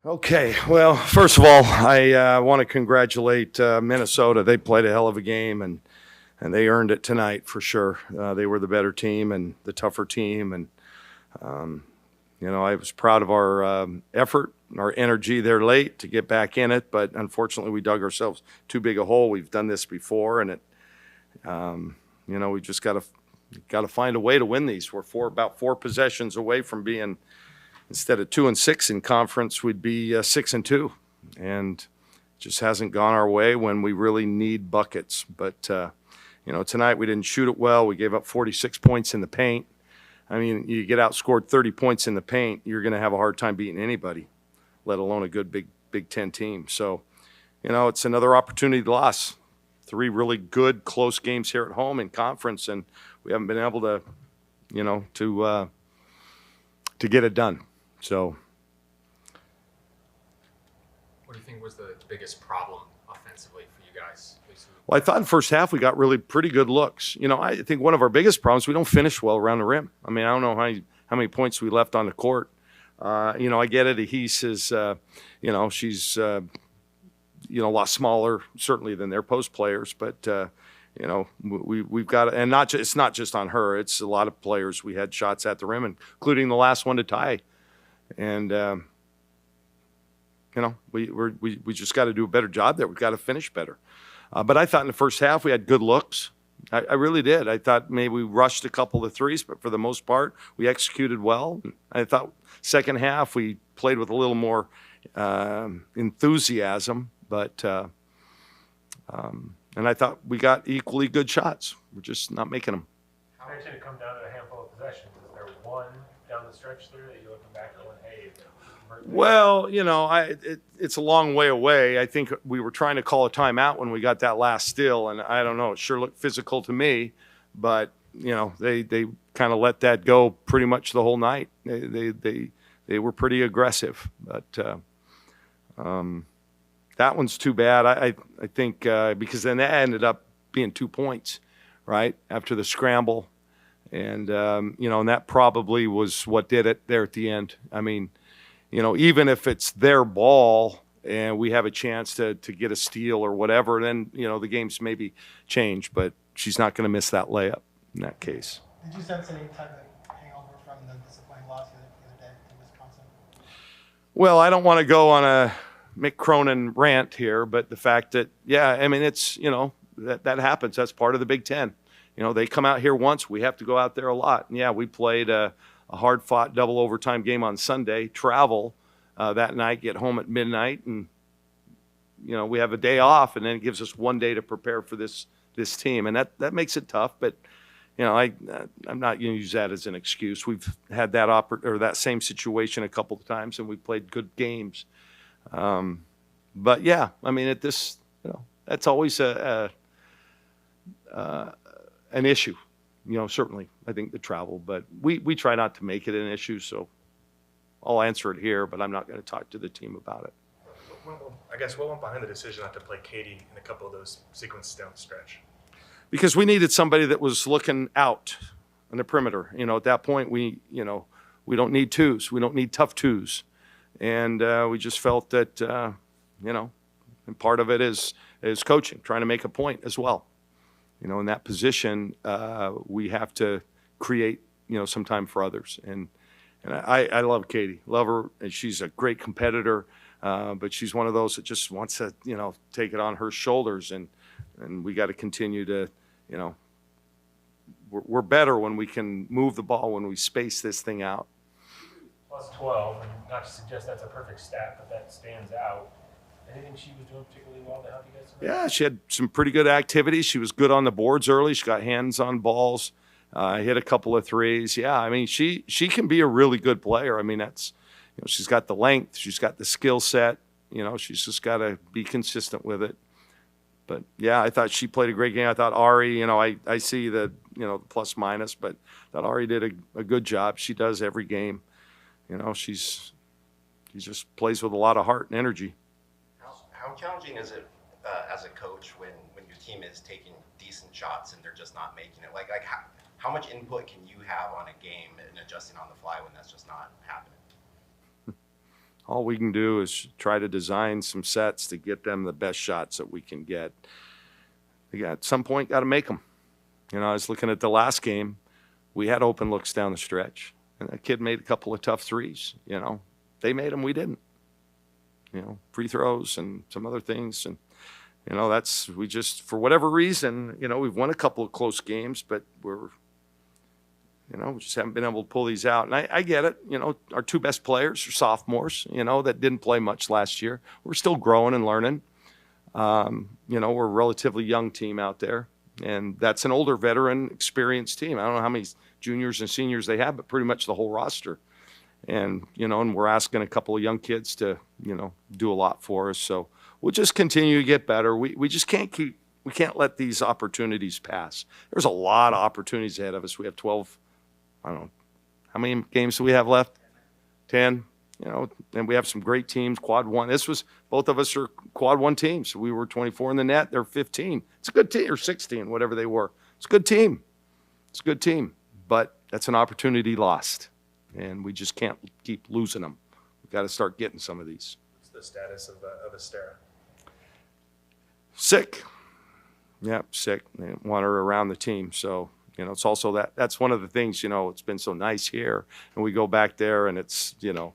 Okay, well, first of all, I want to congratulate Minnesota. They played a hell of a game, and they earned it tonight for sure. They were the better team and the tougher team, and I was proud of our effort, our energy there late to get back in it. But unfortunately, we dug ourselves too big a hole. We've done this before, and we just got to find a way to win these. We're about four possessions away from being. Instead of 2-6 in conference, we'd be 6-2, and it just hasn't gone our way when we really need buckets. But tonight we didn't shoot it well. We gave up 46 points in the paint. I mean, you get outscored 30 points in the paint, you're going to have a hard time beating anybody, let alone a good Big Ten team. So, it's another opportunity loss. 3 really good close games here at home in conference, and we haven't been able to, to get it done. So, what do you think was the biggest problem offensively for you guys? Well, I thought in the first half we got really pretty good looks. I think one of our biggest problems, we don't finish well around the rim. I mean, I don't know how many points we left on the court. I get it. He's is, she's, a lot smaller certainly than their post players, but we've got, and it's not just on her. It's a lot of players. We had shots at the rim, including the last one to tie. And we just got to do a better job there. We've got to finish better. But I thought in the first half we had good looks. I really did. I thought maybe we rushed a couple of threes, but for the most part we executed well. I thought second half we played with a little more enthusiasm, but and I thought we got equally good shots. We're just not making them. How much did it come down to a handful of possessions? Is there one down the stretch there that you're looking back going, hey? Well, it's a long way away. I think we were trying to call a timeout when we got that last steal, and I don't know. It sure looked physical to me, but they kind of let that go pretty much the whole night. They were pretty aggressive, but that one's too bad. I think because then that ended up being 2 points, right, after the scramble. And, and that probably was what did it there at the end. I mean, even if it's their ball and we have a chance to get a steal or whatever, then, the game's maybe change. But she's not going to miss that layup in that case. Did you sense any type of hangover from the disappointing loss the other day to Wisconsin? Well, I don't want to go on a Mick Cronin rant here, but the fact that, it's, that happens. That's part of the Big Ten. They come out here once. We have to go out there a lot. And, we played a hard-fought double overtime game on Sunday, travel that night, get home at midnight, and, we have a day off, and then it gives us 1 day to prepare for this team. And that makes it tough, but, I'm not going to use that as an excuse. We've had that same situation a couple of times, and we've played good games. But yeah, I mean, at this, that's always an issue. Certainly, I think the travel, but we try not to make it an issue. So I'll answer it here, but I'm not going to talk to the team about it. Well, I guess what went behind the decision not to play Katie in a couple of those sequences down the stretch? Because we needed somebody that was looking out on the perimeter. At that point, we don't need twos. We don't need tough twos. And we just felt that, and part of it is coaching, trying to make a point as well. In that position, we have to create, some time for others. And I love Katie, love her, and she's a great competitor, but she's one of those that just wants to, take it on her shoulders. And we got to continue to, we're better when we can move the ball, when we space this thing out. Plus 12, and not to suggest that's a perfect stat, but that stands out. Anything she was doing particularly well to help you guys tonight? Yeah, she had some pretty good activities. She was good on the boards early. She got hands on balls, hit a couple of threes. Yeah, I mean, she can be a really good player. I mean, that's, she's got the length. She's got the skill set. She's just got to be consistent with it. But, yeah, I thought she played a great game. I thought Ari, I see the, the plus minus, but I thought Ari did a good job. She does every game. She just plays with a lot of heart and energy. How challenging is it as a coach when your team is taking decent shots and they're just not making it? Like how much input can you have on a game and adjusting on the fly when that's just not happening? all we can do is try to design some sets to get them the best shots that we can get. At some point, got to make them. You know, I was looking at the last game. We had open looks down the stretch, and that kid made a couple of tough threes. You know, they made them, we didn't. You know, free throws and some other things, and you know, we just, for whatever reason, you know, we've won a couple of close games, but we just haven't been able to pull these out. And I get it. You know, our two best players are sophomores, you know, that didn't play much last year. We're still growing and learning. You know, we're a relatively young team out there, and that's an older veteran experienced team. I don't know how many juniors and seniors they have, but pretty much the whole roster. And, you know, and we're asking a couple of young kids to, you know, do a lot for us. So we'll just continue to get better. We just can't let these opportunities pass. There's a lot of opportunities ahead of us. We have 12, I don't know, how many games do we have left? 10. You know, and we have some great teams, quad one. Both of us are quad one teams. We were 24 in the net. They're 15. It's a good team, or 16, whatever they were. It's a good team. It's a good team. But that's an opportunity lost. And we just can't keep losing them. We've got to start getting some of these. What's the status of Estera? Sick. Yeah, sick. They want her around the team. So, you know, it's also that's one of the things, you know, it's been so nice here. And we go back there and it's, you know,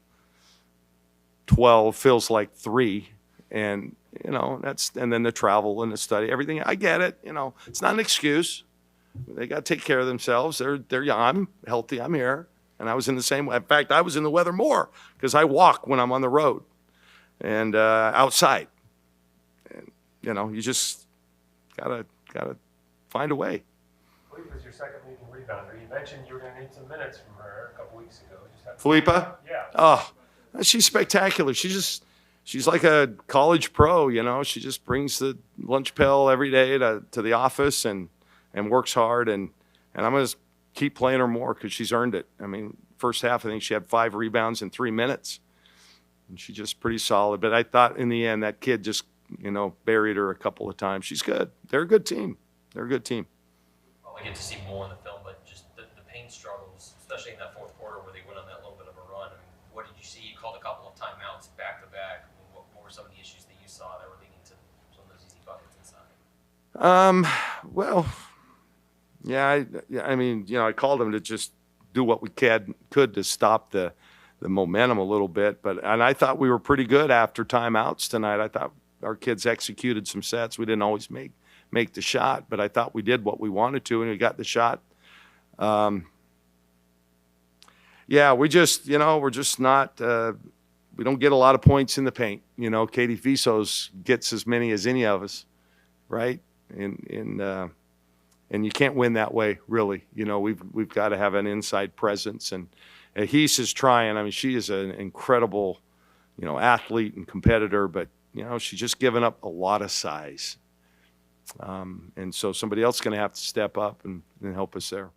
12 feels like 3. And, you know, and then the travel and the study, everything. I get it. You know, it's not an excuse. They got to take care of themselves. They're young. I'm healthy. I'm here. And I was in the same way. In fact, I was in the weather more because I walk when I'm on the road and outside. And, you know, you just gotta find a way. Philippe was your second leading rebounder. You mentioned you were going to need some minutes from her a couple weeks ago. Philippa? Yeah. Oh, she's spectacular. She's like a college pro, you know. She just brings the lunch pail every day to the office and works hard. And I'm going to keep playing her more because she's earned it. I mean, first half, I think she had 5 rebounds in 3 minutes. And she's just pretty solid. But I thought in the end that kid just, you know, buried her a couple of times. She's good. They're a good team. They're a good team. Well, I get to see more in the film, but just the paint struggles, especially in that fourth quarter where they went on that little bit of a run. I mean, what did you see? You called a couple of timeouts back to back. I mean, what were some of the issues that you saw that were leading to some of those easy buckets inside? Well, yeah, I mean, you know, I called them to just do what we could to stop the momentum a little bit. And I thought we were pretty good after timeouts tonight. I thought our kids executed some sets. We didn't always make the shot, but I thought we did what we wanted to, and we got the shot. Yeah, we just, you know, we're just not, we don't get a lot of points in the paint. You know, Katie Visos gets as many as any of us, right? And you can't win that way, really. You know, we've got to have an inside presence. And Hees is trying. I mean, she is an incredible, you know, athlete and competitor, but, you know, she's just given up a lot of size. And so somebody else is going to have to step up and help us there.